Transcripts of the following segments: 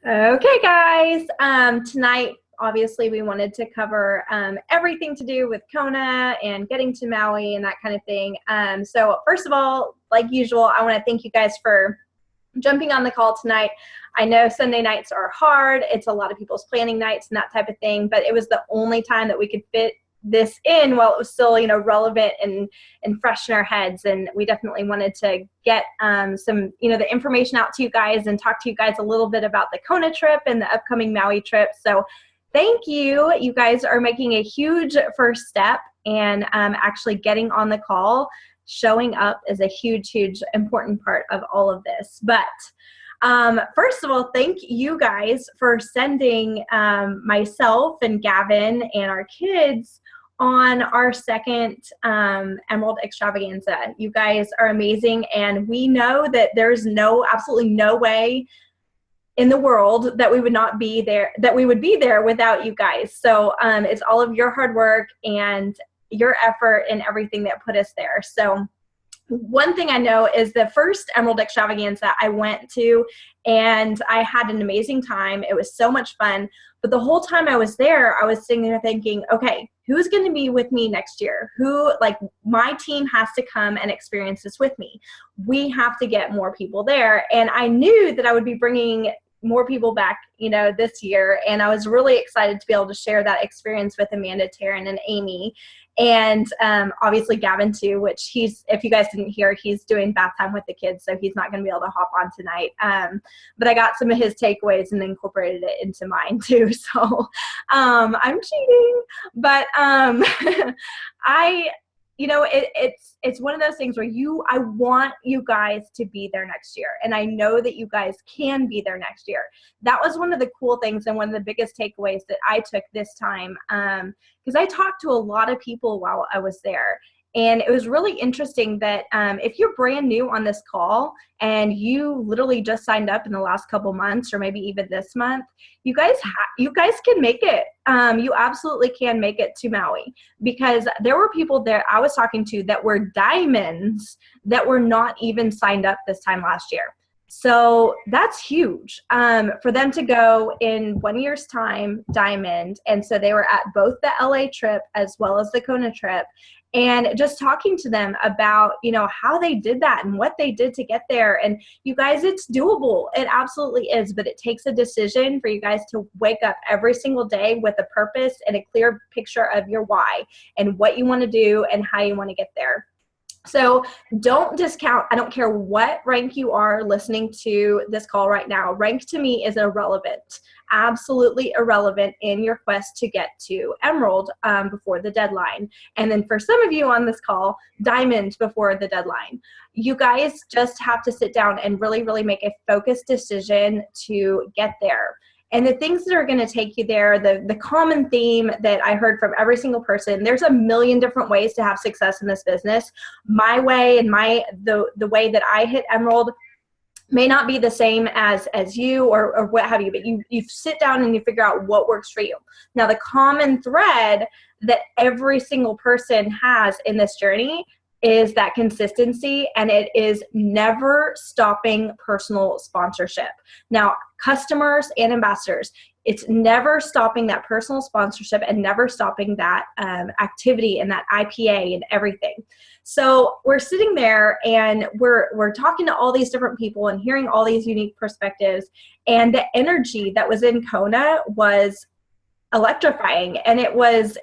Okay, guys. Tonight, obviously, we wanted to cover everything to do with Kona and getting to Maui and that kind of thing. So first of all, like usual, I want to thank you guys for jumping on the call tonight. I know Sunday nights are hard. It's a lot of people's planning nights and that type of thing, but it was the only time that we could fit this in while it was still, relevant and fresh in our heads. And we definitely wanted to get some, the information out to you guys and talk to you guys a little bit about the Kona trip and the upcoming Maui trip. So thank you. You guys are making a huge first step, and actually getting on the call, showing up is a huge, huge important part of all of this. But first of all, thank you guys for sending myself and Gavin and our kids on our second Emerald Extravaganza. You guys are amazing, and we know that there's absolutely no way in the world that we would not be there, that we would be there without you guys. So it's all of your hard work and your effort and everything that put us there. So one thing I know is the first Emerald Extravaganza I went to, and I had an amazing time. It was so much fun. But the whole time I was there, I was sitting there thinking, okay, who's going to be with me next year? My team has to come and experience this with me. We have to get more people there. And I knew that I would be bringing more people back, this year. And I was really excited to be able to share that experience with Amanda, Taryn, and Amy. And obviously Gavin too, which if you guys didn't hear, he's doing bath time with the kids, so he's not going to be able to hop on tonight. But I got some of his takeaways and incorporated it into mine too. So I'm cheating, but it's one of those things where I want you guys to be there next year. And I know that you guys can be there next year. That was one of the cool things and one of the biggest takeaways that I took this time. Because I talked to a lot of people while I was there. And it was really interesting that if you're brand new on this call and you literally just signed up in the last couple months or maybe even this month, you guys can make it. You absolutely can make it to Maui, because there were people there I was talking to that were diamonds that were not even signed up this time last year. So that's huge for them to go in 1 year's time, diamond. And so they were at both the LA trip as well as the Kona trip. And just talking to them about, how they did that and what they did to get there. And you guys, it's doable. It absolutely is. But it takes a decision for you guys to wake up every single day with a purpose and a clear picture of your why and what you want to do and how you want to get there. So don't discount. I don't care what rank you are listening to this call right now. Rank to me is irrelevant, absolutely irrelevant in your quest to get to Emerald before the deadline. And then for some of you on this call, Diamond before the deadline. You guys just have to sit down and really, really make a focused decision to get there. And the things that are going to take you there, the common theme that I heard from every single person, there's a million different ways to have success in this business. My way and the way that I hit Emerald may not be the same as you or what have you, but you sit down and you figure out what works for you. Now, the common thread that every single person has in this journey is that consistency, and it is never stopping personal sponsorship. Now, customers and ambassadors, it's never stopping that personal sponsorship and never stopping that activity and that IPA and everything. So we're sitting there and we're talking to all these different people and hearing all these unique perspectives, and the energy that was in Kona was electrifying, and it was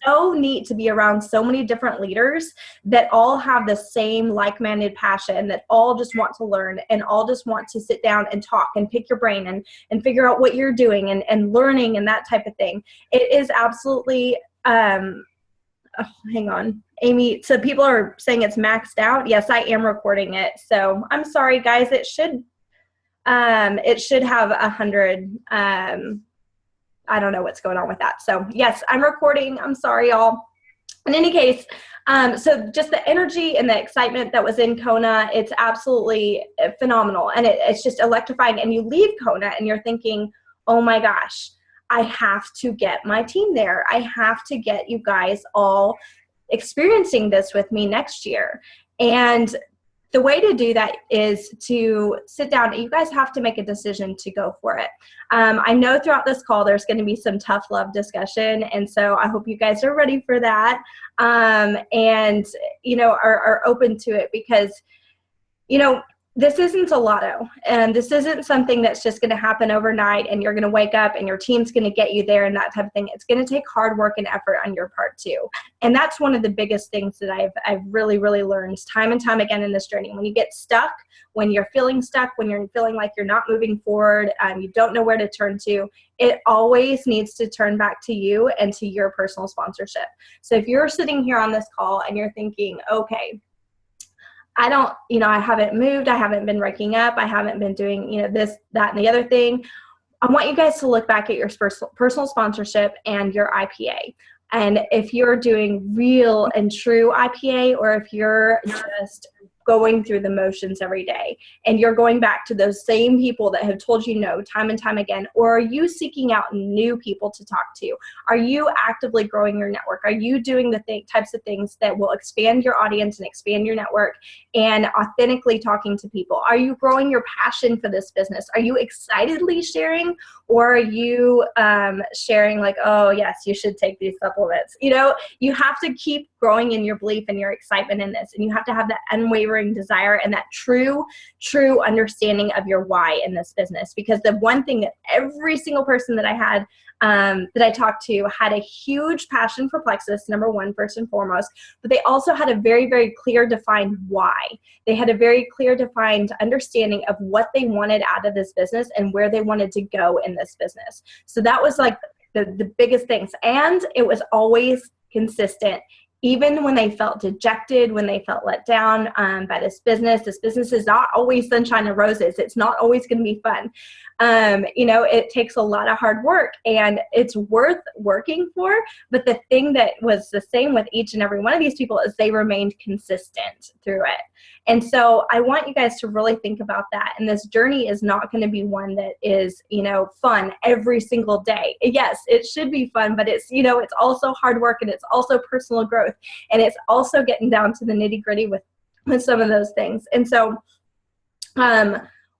so neat to be around so many different leaders that all have the same like-minded passion, that all just want to learn and all just want to sit down and talk and pick your brain and figure out what you're doing and learning and that type of thing. It is absolutely, hang on, Amy. So people are saying it's maxed out. Yes, I am recording it. So I'm sorry, guys. It should have 100. I don't know what's going on with that. So yes, I'm recording. I'm sorry, y'all. In any case, so just the energy and the excitement that was in Kona, it's absolutely phenomenal. And it's just electrifying. And you leave Kona and you're thinking, oh my gosh, I have to get my team there. I have to get you guys all experiencing this with me next year. And the way to do that is to sit down. You guys have to make a decision to go for it. I know throughout this call there's going to be some tough love discussion, and so I hope you guys are ready for that, and are open to it, because this isn't a lotto, and this isn't something that's just going to happen overnight and you're going to wake up and your team's going to get you there and that type of thing. It's going to take hard work and effort on your part too. And that's one of the biggest things that I've really, really learned time and time again in this journey. When you get stuck, when you're feeling stuck, when you're feeling like you're not moving forward, you don't know where to turn to, it always needs to turn back to you and to your personal sponsorship. So if you're sitting here on this call and you're thinking, okay, I haven't moved, I haven't been raking up, I haven't been doing, this, that, and the other thing, I want you guys to look back at your personal sponsorship and your IPA. And if you're doing real and true IPA, or if you're just going through the motions every day and you're going back to those same people that have told you no time and time again, or are you seeking out new people to talk to? Are you actively growing your network? Are you doing the types of things that will expand your audience and expand your network and authentically talking to people? Are you growing your passion for this business? Are you excitedly sharing, or are you sharing like, oh yes, you should take these supplements? You have to keep growing in your belief and your excitement in this, and you have to have that unwavering desire and that true understanding of your why in this business. Because the one thing that every single person that I had that I talked to had a huge passion for Plexus, number one, first and foremost, but they also had a very, very clear defined why. They had a very clear defined understanding of what they wanted out of this business and where they wanted to go in this business. So that was like the biggest things. And it was always consistent. Even when they felt dejected, when they felt let down by this business is not always sunshine and roses. It's not always going to be fun. It takes a lot of hard work, and it's worth working for. But the thing that was the same with each and every one of these people is they remained consistent through it. And so I want you guys to really think about that. And this journey is not going to be one that is, fun every single day. Yes, it should be fun, but it's, it's also hard work, and it's also personal growth, and it's also getting down to the nitty gritty with some of those things. And so,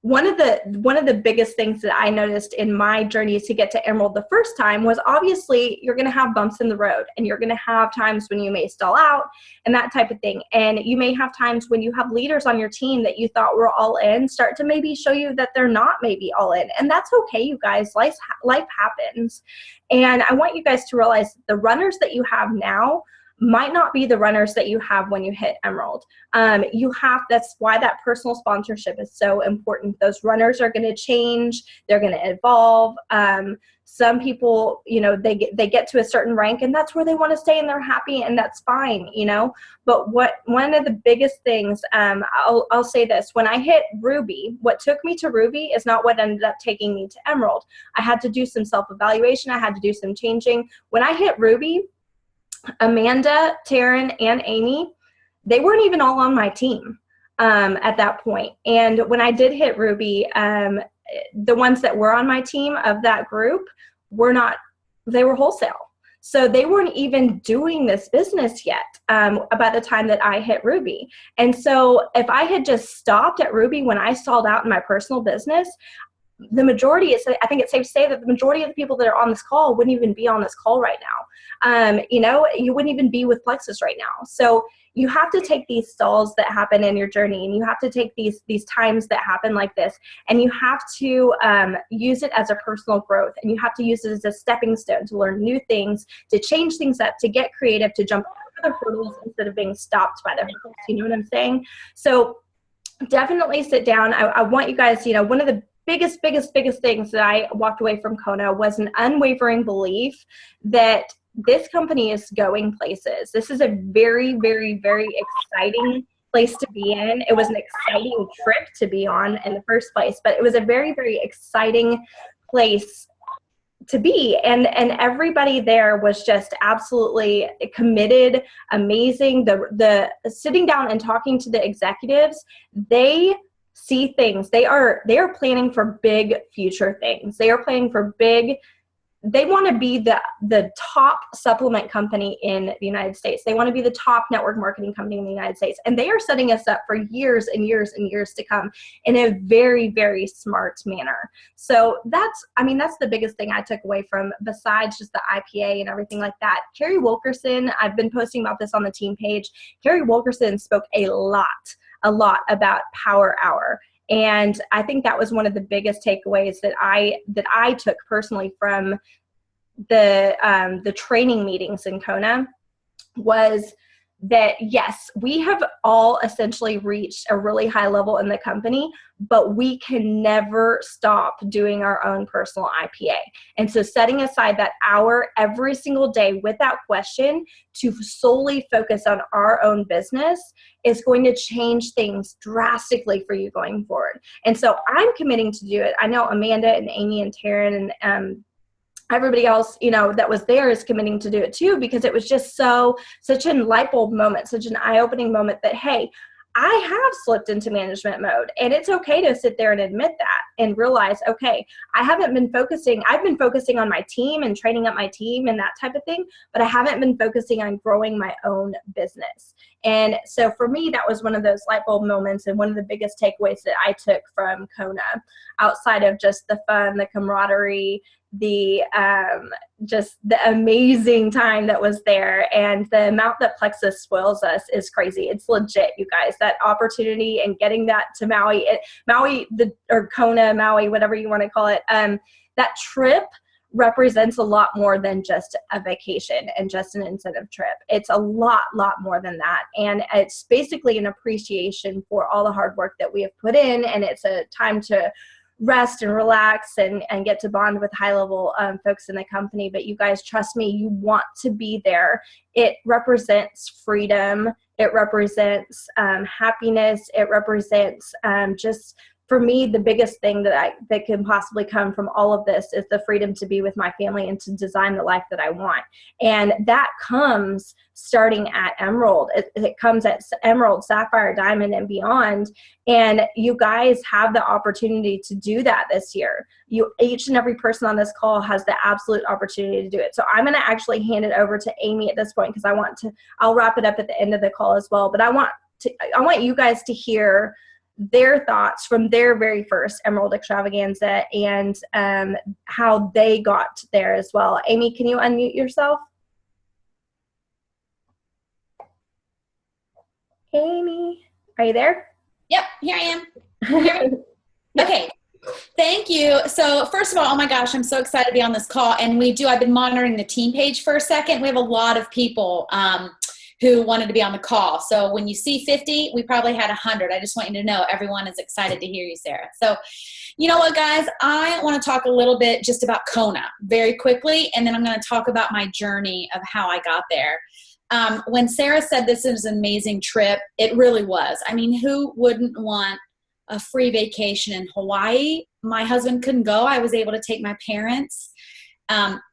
one of the biggest things that I noticed in my journey to get to Emerald the first time was, obviously you're going to have bumps in the road, and you're going to have times when you may stall out and that type of thing. And you may have times when you have leaders on your team that you thought were all in start to maybe show you that they're not maybe all in. And that's okay, you guys. Life happens. And I want you guys to realize the runners that you have now might not be the runners that you have when you hit Emerald. That's why that personal sponsorship is so important. Those runners are going to change. They're going to evolve. Some people, they get to a certain rank, and that's where they want to stay, and they're happy, and that's fine, But one of the biggest things, I'll say this: when I hit Ruby, what took me to Ruby is not what ended up taking me to Emerald. I had to do some self-evaluation. I had to do some changing. When I hit Ruby, Amanda, Taryn, and Amy, they weren't even all on my team at that point. And when I did hit Ruby, the ones that were on my team of that group they were wholesale. So they weren't even doing this business yet by the time that I hit Ruby. And so if I had just stopped at Ruby when I stalled out in my personal business, I think it's safe to say that the majority of the people that are on this call wouldn't even be on this call right now. You wouldn't even be with Plexus right now. So you have to take these stalls that happen in your journey, and you have to take these times that happen like this, and you have to use it as a personal growth, and you have to use it as a stepping stone to learn new things, to change things up, to get creative, to jump over the hurdles instead of being stopped by the hurdles. You know what I'm saying? So definitely sit down. I want you guys, one of the biggest things that I walked away from Kona was an unwavering belief that this company is going places. This is a very, very, very exciting place to be in. It was an exciting trip to be on in the first place, but it was a very, very exciting place to be. And everybody there was just absolutely committed, amazing. The sitting down and talking to the executives, they see things. They are planning for big future things. They are planning for big they want to be the top supplement company in the United States. They want to be the top network marketing company in the United States. And they are setting us up for years and years and years to come in a very, very smart manner. So that's the biggest thing I took away from, besides just the IPA and everything like that. Carrie Wilkerson, I've been posting about this on the team page. Carrie Wilkerson spoke a lot about Power Hour. And I think that was one of the biggest takeaways that I took personally from the training meetings in Kona, was that, yes, we have all essentially reached a really high level in the company, but we can never stop doing our own personal IPA. And so setting aside that hour every single day without question to solely focus on our own business is going to change things drastically for you going forward. And so I'm committing to do it. I know Amanda and Amy and Taryn and everybody else, that was there is committing to do it too, because it was just such a light bulb moment, such an eye-opening moment that, hey, I have slipped into management mode, and it's okay to sit there and admit that and realize, okay, I've been focusing on my team and training up my team and that type of thing, but I haven't been focusing on growing my own business. And so for me, that was one of those light bulb moments and one of the biggest takeaways that I took from Kona, outside of just the fun, the camaraderie, just the amazing time that was there. And the amount that Plexus spoils us is crazy. It's legit, you guys. That opportunity and getting that to Maui, or Kona, Maui, whatever you want to call it, that trip represents a lot more than just a vacation and just an incentive trip. It's a lot more than that. And it's basically an appreciation for all the hard work that we have put in. And it's a time to rest and relax and get to bond with high-level folks in the company. But you guys, trust me, you want to be there. It represents freedom. It represents happiness. It represents just, for me, the biggest thing that can possibly come from all of this is the freedom to be with my family and to design the life that I want. And that comes starting at Emerald. It comes at Emerald, Sapphire, Diamond, and beyond. And you guys have the opportunity to do that this year. Each and every person on this call has the absolute opportunity to do it. So I'm going to actually hand it over to Amy at this point, because I'll wrap it up at the end of the call as well. But I want you guys to hear their thoughts from their very first Emerald Extravaganza and how they got there as well. Amy, can you unmute yourself? Amy, are you there? Yep, here I am. Can you hear me? Okay, thank you. So first of all, oh my gosh, I'm so excited to be on this call. And I've been monitoring the team page for a second. We have a lot of people who wanted to be on the call. So when you see 50, we probably had 100. I just want you to know everyone is excited to hear you, Sarah. So you know what, guys? I want to talk a little bit just about Kona very quickly, and then I'm going to talk about my journey of how I got there. When Sarah said this is an amazing trip, it really was. I mean, who wouldn't want a free vacation in Hawaii? My husband couldn't go. I was able to take my parents.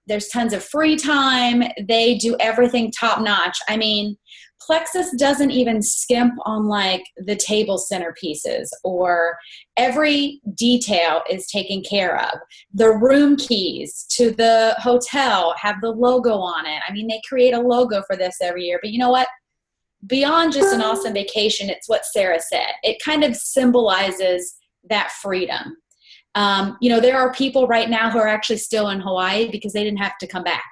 There's tons of free time. They do everything top notch. I mean, Plexus doesn't even skimp on like the table centerpieces, or every detail is taken care of. The room keys to the hotel have the logo on it. I mean, they create a logo for this every year, but you know what? Beyond just an awesome vacation, it's what Sarah said. It kind of symbolizes that freedom. There are people right now who are actually still in Hawaii because they didn't have to come back.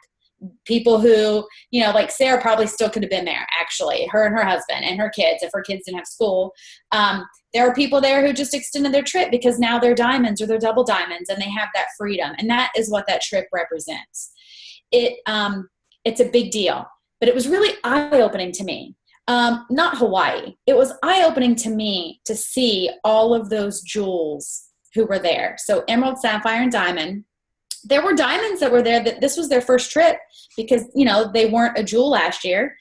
People who, like Sarah probably still could have been there, actually, her and her husband and her kids, if her kids didn't have school. There are people there who just extended their trip because now they're diamonds or they're double diamonds and they have that freedom. And that is what that trip represents. It's a big deal, but it was really eye-opening to me. Not Hawaii. It was eye-opening to me to see all of those jewels who were there. So Emerald, Sapphire, and Diamond. There were diamonds that were there that this was their first trip because, they weren't a jewel last year.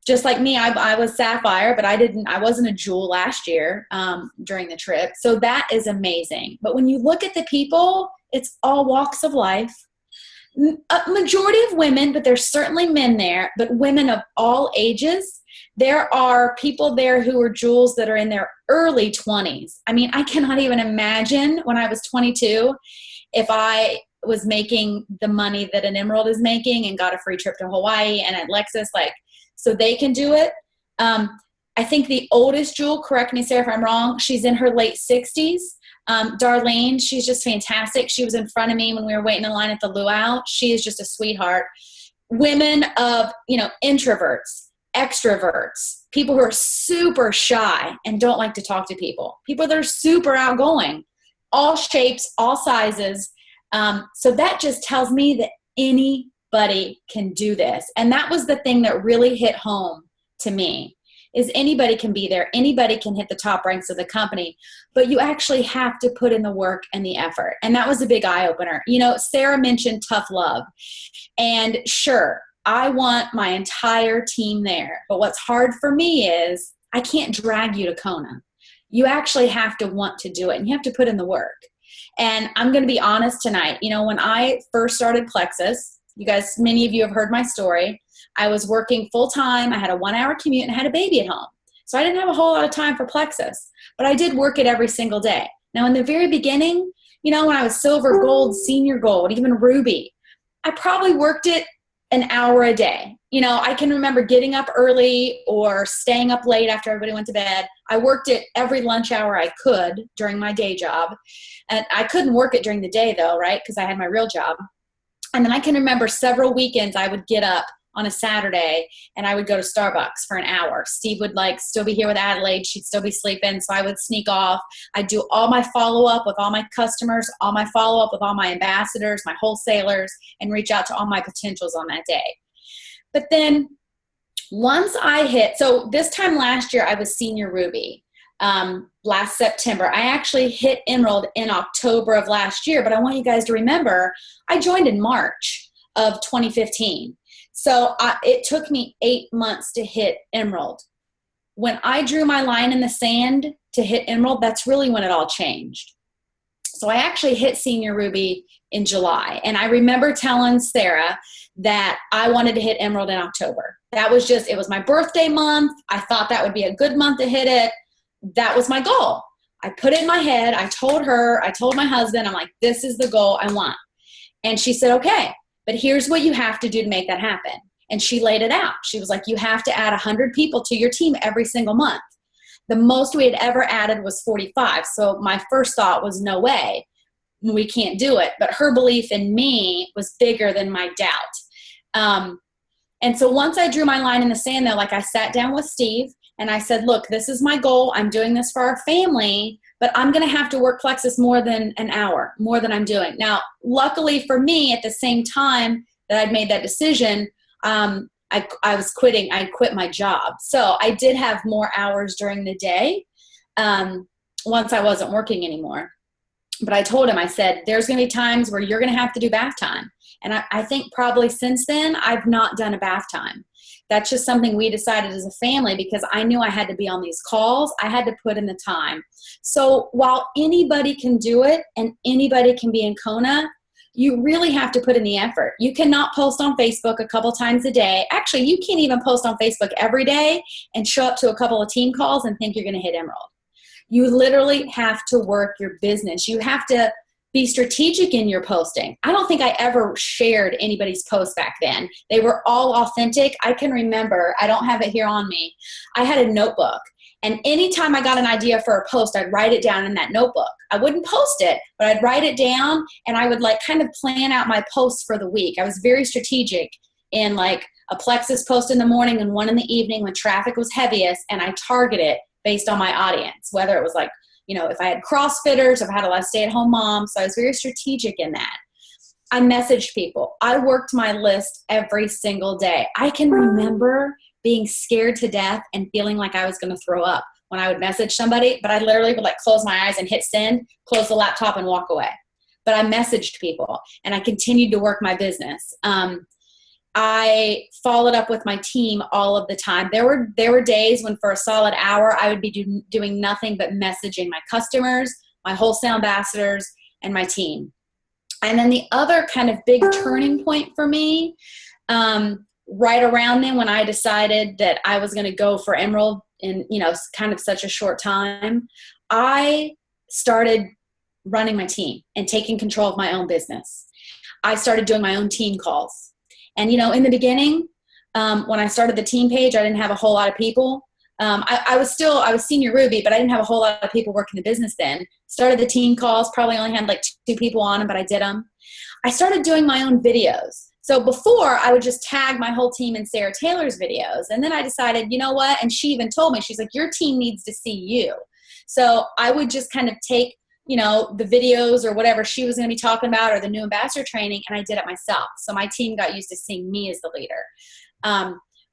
Just like me, I was Sapphire, but I wasn't a jewel last year during the trip. So that is amazing. But when you look at the people, it's all walks of life. A majority of women, but there's certainly men there, but women of all ages. There are people there who are jewels that are in their early 20s. I mean, I cannot even imagine when I was 22 if I was making the money that an Emerald is making and got a free trip to Hawaii and at Lexus, like, so they can do it. I think the oldest Jewel, correct me, Sarah, if I'm wrong, she's in her late 60s. Darlene, she's just fantastic. She was in front of me when we were waiting in line at the luau. She is just a sweetheart. Women of, introverts, extroverts, people who are super shy and don't like to talk to people, people that are super outgoing, all shapes, all sizes. So that just tells me that anybody can do this. And that was the thing that really hit home to me, is anybody can be there. Anybody can hit the top ranks of the company, but you actually have to put in the work and the effort. And that was a big eye opener. Sarah mentioned tough love, and sure, I want my entire team there. But what's hard for me is I can't drag you to Kona. You actually have to want to do it, and you have to put in the work. And I'm going to be honest tonight. When I first started Plexus, you guys, many of you have heard my story. I was working full time. I had a 1-hour commute and I had a baby at home. So I didn't have a whole lot of time for Plexus, but I did work it every single day. Now, in the very beginning, when I was silver, gold, senior gold, even ruby, I probably worked it an hour a day. I can remember getting up early or staying up late after everybody went to bed. I worked it every lunch hour I could during my day job. And I couldn't work it during the day though, right? Because I had my real job. And then I can remember several weekends I would get up on a Saturday and I would go to Starbucks for an hour. Steve would still be here with Adelaide. She'd still be sleeping. So I would sneak off. I'd do all my follow-up with all my customers, all my follow-up with all my ambassadors, my wholesalers, and reach out to all my potentials on that day. But then once I so this time last year, I was senior ruby. Last September, I actually hit Emerald in October of last year, but I want you guys to remember, I joined in March of 2015. So it took me 8 months to hit Emerald. When I drew my line in the sand to hit Emerald, that's really when it all changed. So I actually hit Senior Ruby in July. And I remember telling Sarah that I wanted to hit Emerald in October. That was it was my birthday month. I thought that would be a good month to hit it. That was my goal. I put it in my head. I told her, I told my husband, I'm like, this is the goal I want. And she said, okay, but here's what you have to do to make that happen. And she laid it out. She was like, you have to add 100 people to your team every single month. The most we had ever added was 45. So my first thought was, no way, we can't do it. But her belief in me was bigger than my doubt. And so once I drew my line in the sand, though, I sat down with Steve and I said, look, this is my goal. I'm doing this for our family, but I'm going to have to work Plexus more than an hour, more than I'm doing. Now, luckily for me, at the same time that I'd made that decision, I was quitting. I quit my job. So I did have more hours during the day once I wasn't working anymore. But I told him, I said, there's going to be times where you're going to have to do bath time. And I think probably since then, I've not done a bath time. That's just something we decided as a family because I knew I had to be on these calls. I had to put in the time. So while anybody can do it and anybody can be in Kona, you really have to put in the effort. You cannot post on Facebook a couple times a day. Actually, you can't even post on Facebook every day and show up to a couple of team calls and think you're going to hit Emerald. You literally have to work your business. You have to be strategic in your posting. I don't think I ever shared anybody's post back then. They were all authentic. I can remember, I don't have it here on me. I had a notebook. And anytime I got an idea for a post, I'd write it down in that notebook. I wouldn't post it, but I'd write it down and I would kind of plan out my posts for the week. I was very strategic in a Plexus post in the morning and one in the evening when traffic was heaviest, and I target it based on my audience, whether it was if I had CrossFitters, if I had a lot of stay-at-home moms. So I was very strategic in that. I messaged people. I worked my list every single day. I can remember being scared to death and feeling like I was going to throw up when I would message somebody, but I literally would close my eyes and hit send, close the laptop and walk away. But I messaged people and I continued to work my business. I followed up with my team all of the time. There were days when for a solid hour, I would be doing nothing but messaging my customers, my wholesale ambassadors, and my team. And then the other kind of big turning point for me, right around then when I decided that I was going to go for Emerald in, kind of such a short time, I started running my team and taking control of my own business. I started doing my own team calls. And, in the beginning, when I started the team page, I didn't have a whole lot of people. I was senior Ruby, but I didn't have a whole lot of people working the business then. Started the team calls, probably only had like 2 people on them, but I did them. I started doing my own videos. So before, I would just tag my whole team in Sarah Taylor's videos. And then I decided, you know what? And she even told me, she's like, your team needs to see you. So I would just kind of take, the videos or whatever she was going to be talking about or the new ambassador training, and I did it myself. So my team got used to seeing me as the leader.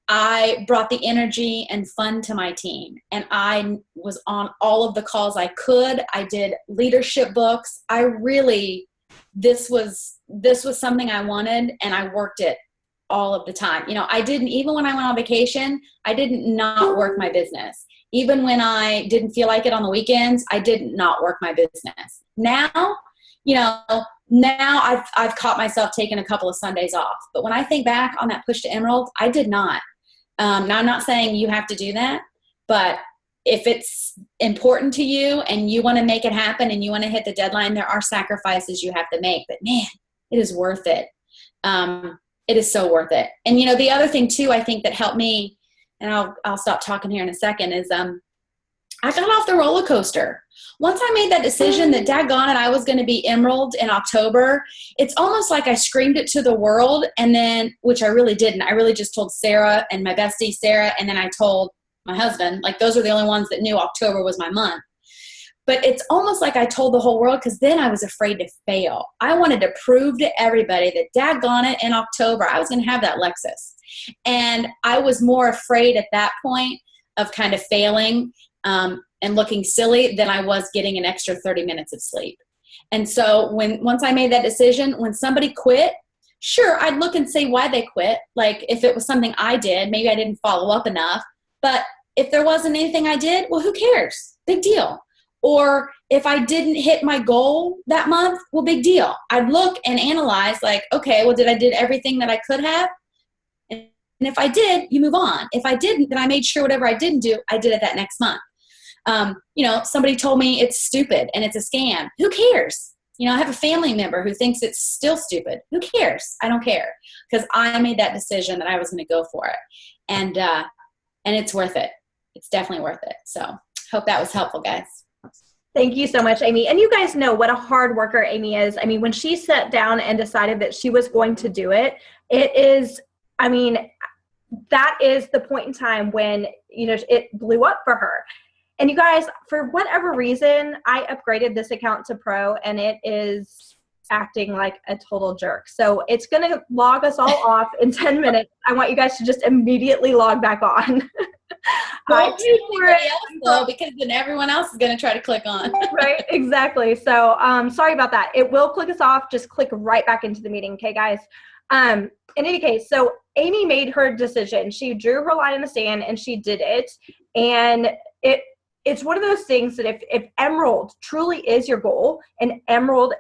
I brought the energy and fun to my team, and I was on all of the calls I could. I did leadership books. This was something I wanted, and I worked it all of the time. I didn't, even when I went on vacation, I didn't not work my business. Even when I didn't feel like it on the weekends, I did not work my business. Now, I've caught myself taking a couple of Sundays off. But when I think back on that push to Emerald, I did not. Now, I'm not saying you have to do that, but if it's important to you and you want to make it happen and you want to hit the deadline, there are sacrifices you have to make. But man, it is worth it. It is so worth it. And, the other thing too, I think that helped me, and I'll stop talking here in a second, is I got off the roller coaster. Once I made that decision that daggone it, I was going to be Emerald in October, it's almost like I screamed it to the world, and then, which I really didn't. I really just told Sarah and my bestie Sarah, and then I told my husband. Like, those are the only ones that knew October was my month. But it's almost like I told the whole world, because then I was afraid to fail. I wanted to prove to everybody that daggone it, in October, I was going to have that Lexus. And I was more afraid at that point of kind of failing and looking silly than I was getting an extra 30 minutes of sleep. And so once I made that decision, when somebody quit, sure, I'd look and say why they quit. Like, if it was something I did, maybe I didn't follow up enough. But if there wasn't anything I did, well, who cares? Big deal. Or if I didn't hit my goal that month, well, big deal. I'd look and analyze, like, okay, well, did I did everything that I could have? And if I did, you move on. If I didn't, then I made sure whatever I didn't do, I did it that next month. Somebody told me it's stupid and it's a scam. Who cares? I have a family member who thinks it's still stupid. Who cares? I don't care, because I made that decision that I was going to go for it. And it's worth it. It's definitely worth it. So hope that was helpful, guys. Thank you so much, Amy. And you guys know what a hard worker Amy is. I mean, when she sat down and decided that she was going to do it, that is the point in time when, it blew up for her. And you guys, for whatever reason, I upgraded this account to Pro, and it is acting like a total jerk. So it's going to log us all off in 10 minutes. I want you guys to just immediately log back on. I paid for it though, because then everyone else is going to try to click on. Right, exactly. So sorry about that. It will click us off. Just click right back into the meeting. Okay, guys. In any case, so Amy made her decision. She drew her line in the sand and she did it. And it's one of those things that if Emerald truly is your goal, and Emerald,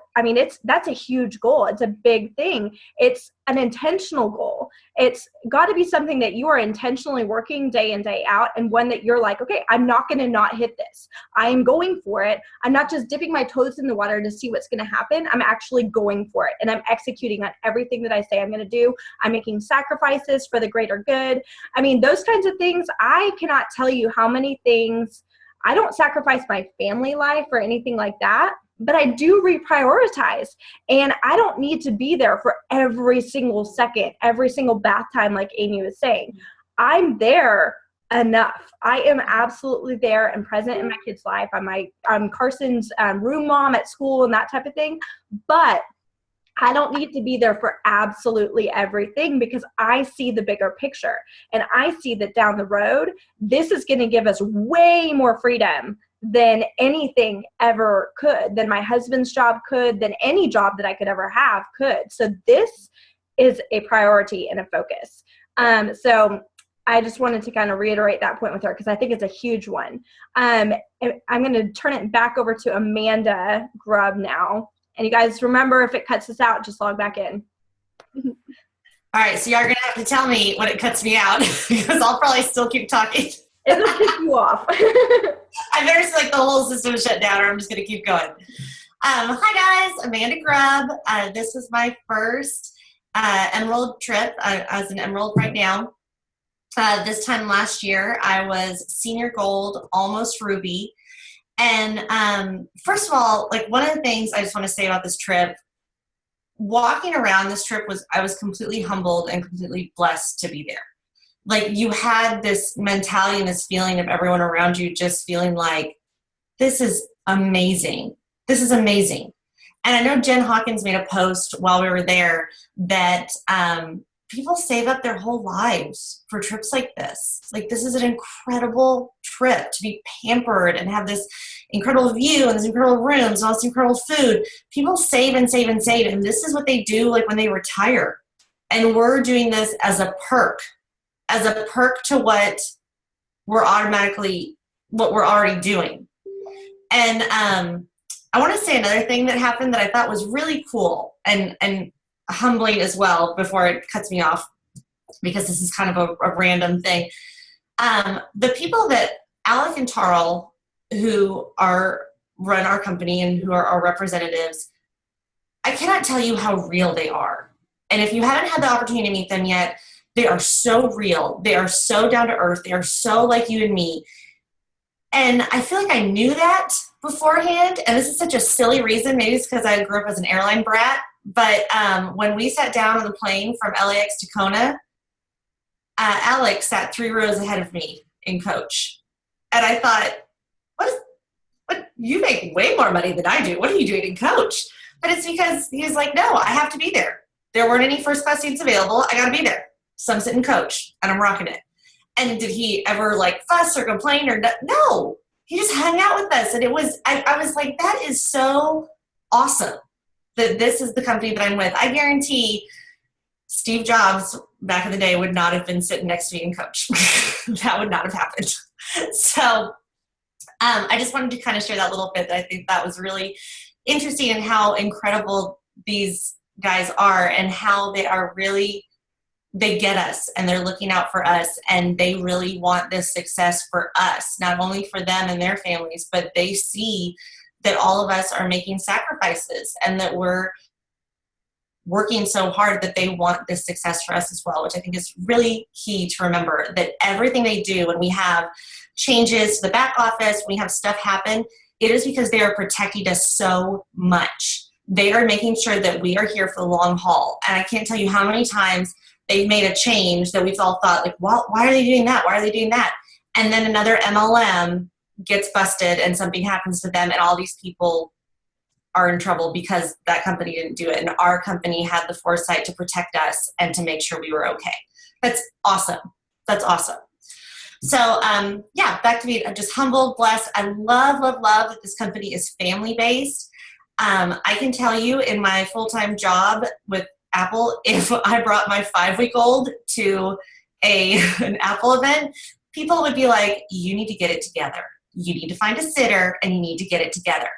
that's a huge goal. It's a big thing. It's an intentional goal. It's got to be something that you are intentionally working day in, day out, and one that you're like, okay, I'm not going to not hit this. I am going for it. I'm not just dipping my toes in the water to see what's going to happen. I'm actually going for it, and I'm executing on everything that I say I'm going to do. I'm making sacrifices for the greater good. Those kinds of things. I cannot tell you how many things. I don't sacrifice my family life or anything like that, but I do reprioritize, and I don't need to be there for every single second, every single bath time, like Amy was saying. I'm there enough. I am absolutely there and present in my kid's life. I'm Carson's room mom at school and that type of thing, but I don't need to be there for absolutely everything, because I see the bigger picture, and I see that down the road, this is going to give us way more freedom than anything ever could, than my husband's job could, than any job that I could ever have could. So this is a priority and a focus. So I just wanted to kind of reiterate that point with her, because I think it's a huge one. I'm going to turn it back over to Amanda Grubb now. And you guys remember, if it cuts us out, just log back in. All right, so y'all are going to have to tell me when it cuts me out, because I'll probably still keep talking. It'll kick you off. I better see the whole system shut down, or I'm just going to keep going. Hi guys, Amanda Grubb. This is my first Emerald trip. I was an Emerald right now. This time last year, I was senior gold, almost ruby. And first of all, like one of the things I just want to say about this trip, walking around this trip I was completely humbled and completely blessed to be there. Like you had this mentality and this feeling of everyone around you just feeling like, this is amazing. This is amazing. And I know Jen Hawkins made a post while we were there that people save up their whole lives for trips like this. Like this is an incredible trip to be pampered and have this incredible view and this incredible rooms and all this incredible food. People save and save and save. And this is what they do like when they retire. And we're doing this as a perk to what we're already doing. And I want to say another thing that happened that I thought was really cool and humbling as well before it cuts me off, because this is kind of a random thing. The people that Alec and Tarl, who run our company and who are our representatives, I cannot tell you how real they are. And if you haven't had the opportunity to meet them yet, they are so real. They are so down to earth. They are so like you and me. And I feel like I knew that beforehand. And this is such a silly reason. Maybe it's because I grew up as an airline brat. But when we sat down on the plane from LAX to Kona, Alex sat 3 rows ahead of me in coach. And I thought, what? You make way more money than I do. What are you doing in coach? But it's because he was like, no, I have to be there. There weren't any first class seats available. I got to be there. So I'm sitting coach and I'm rocking it. And did he ever like fuss or complain or no? He just hung out with us. And it was, I was like, that is so awesome that this is the company that I'm with. I guarantee Steve Jobs back in the day would not have been sitting next to me in coach. That would not have happened. So I just wanted to kind of share that little bit. That I think that was really interesting and how incredible these guys are and how they get us and they're looking out for us and they really want this success for us, not only for them and their families, but they see that all of us are making sacrifices and that we're working so hard that they want this success for us as well, which I think is really key to remember, that everything they do when we have changes to the back office, when we have stuff happen, it is because they are protecting us so much. They are making sure that we are here for the long haul. And I can't tell you how many times they've made a change that we've all thought, like, well, why are they doing that? Why are they doing that? And then another MLM gets busted and something happens to them and all these people are in trouble because that company didn't do it. And our company had the foresight to protect us and to make sure we were okay. That's awesome. That's awesome. So, yeah, back to me. I'm just humbled, blessed. I love, love, love that this company is family-based. I can tell you in my full-time job with Apple, if I brought my 5-week-old to an Apple event, people would be like, you need to get it together. You need to find a sitter and you need to get it together.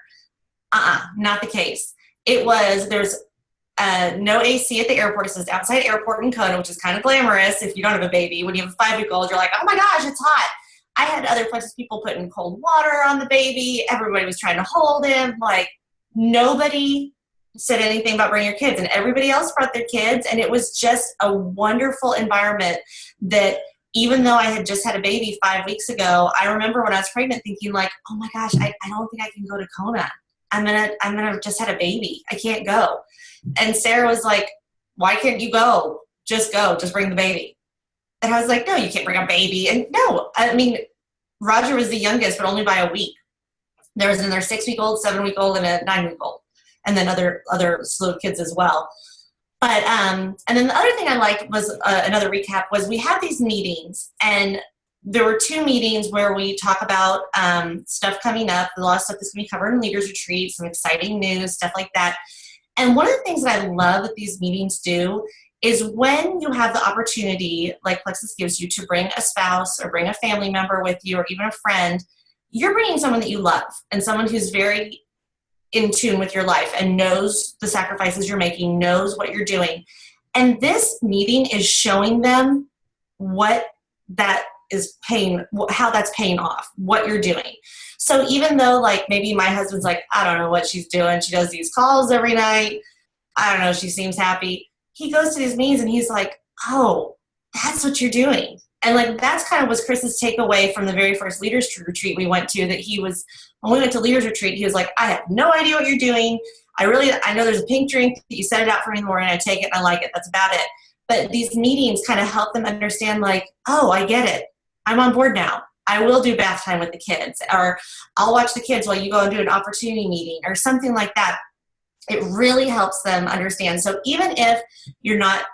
Not the case. There's no AC at the airport. It says outside airport in Kona, which is kind of glamorous if you don't have a baby. When you have a 5-week-old, you're like, oh my gosh, it's hot. I had other places, people putting cold water on the baby. Everybody was trying to hold him. Like, nobody said anything about bringing your kids, and everybody else brought their kids. And it was just a wonderful environment that even though I had just had a baby 5 weeks ago, I remember when I was pregnant thinking like, oh my gosh, I don't think I can go to Kona. I'm gonna just had a baby. I can't go. And Sarah was like, why can't you go? Just go, just bring the baby. And I was like, no, you can't bring a baby. And no, I mean, Roger was the youngest, but only by a week. There was another 6-week-old, 7-week-old, and a 9-week-old. And then other slew of kids as well. But, and then the other thing I liked was another recap was we had these meetings, and there were 2 meetings where we talk about stuff coming up, a lot of stuff that's going to be covered in Leaders Retreat, some exciting news, stuff like that. And one of the things that I love that these meetings do is when you have the opportunity, like Plexus gives you, to bring a spouse or bring a family member with you or even a friend, you're bringing someone that you love and someone who's very in tune with your life and knows the sacrifices you're making, knows what you're doing. And this meeting is showing them what that is how that's paying off, what you're doing. So even though like maybe my husband's like, I don't know what she's doing. She does these calls every night. I don't know. She seems happy. He goes to these meetings and he's like, oh, that's what you're doing. And like, that's kind of was Chris's takeaway from the very first leaders retreat we went to, that when we went to leaders retreat, he was like, I have no idea what you're doing. I know there's a pink drink that you set it out for me in the morning. I take it and I like it. That's about it. But these meetings kind of help them understand like, oh, I get it. I'm on board now. I will do bath time with the kids, or I'll watch the kids while you go and do an opportunity meeting or something like that. It really helps them understand. So even if you're not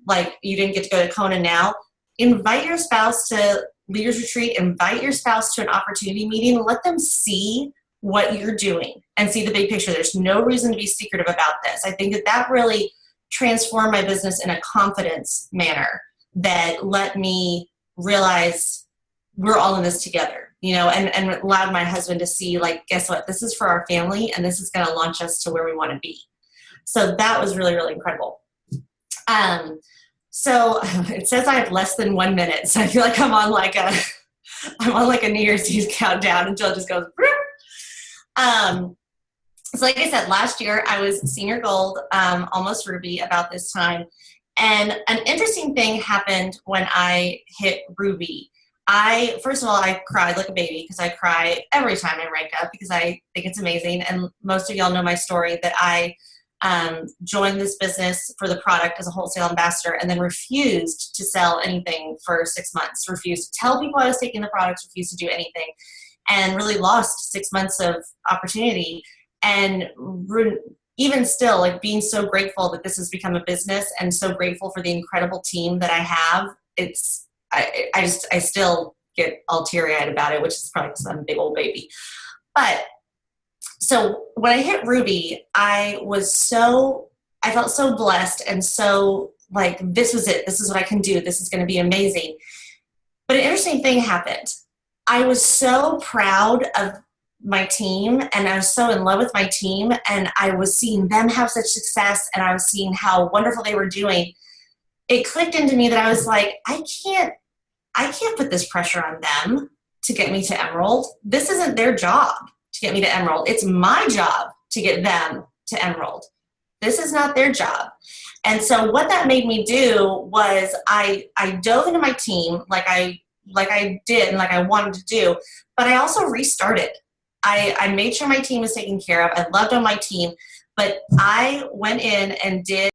like, you didn't get to go to Kona now, invite your spouse to leaders retreat, invite your spouse to an opportunity meeting, let them see what you're doing and see the big picture. There's no reason to be secretive about this. I think that really transformed my business in a confidence manner that let me realize we're all in this together, and allowed my husband to see, like, guess what? This is for our family, and this is going to launch us to where we want to be. So that was really, really incredible. So it says I have less than 1 minute. So I feel like I'm on like a New Year's Eve countdown until it just goes. So like I said, last year I was senior gold, almost ruby about this time. And an interesting thing happened when I hit ruby. First of all, I cried like a baby, because I cry every time I rank up because I think it's amazing. And most of y'all know my story, that I joined this business for the product as a wholesale ambassador, and then refused to sell anything for 6 months, refused to tell people I was taking the products, refused to do anything, and really lost 6 months of opportunity. And even still, like, being so grateful that this has become a business, and so grateful for the incredible team that I have. I still get all teary-eyed about it, which is probably because I'm a big old baby. But so when I hit ruby, I felt so blessed, and so like, this was it. This is what I can do. This is going to be amazing. But an interesting thing happened. I was so proud of my team, and I was so in love with my team, and I was seeing them have such success, and I was seeing how wonderful they were doing. It clicked into me that I was like, I can't put this pressure on them to get me to Emerald. This isn't their job to get me to Emerald. It's my job to get them to Emerald. This is not their job. And so what that made me do was I dove into my team like I did and like I wanted to do, but I also restarted. I made sure my team was taken care of. I loved on my team, but I went in and did